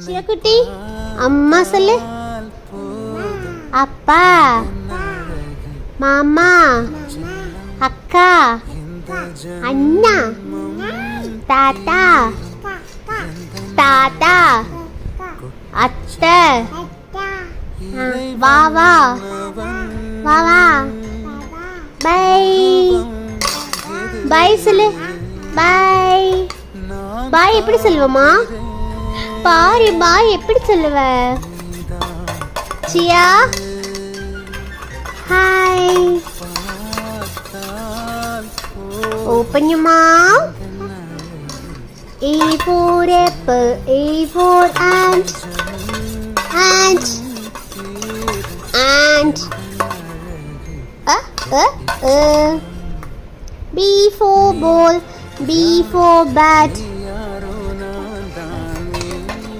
சியக்குட்டி அம்மா சொல்லு. அப்பா, மாமா, அக்கா, அண்ணா, தாத்தா, தாத்தா, அத்தை, வாவா, வாவா. பை பை சொல்லு. பை பாய் எப்படி சொல்லுவமா? பாரு பாய் எப்படி சொல்லுவ? சியா hi. Open your mouth. A for apple, A for ant, ant, ant. B for ball, B for bat,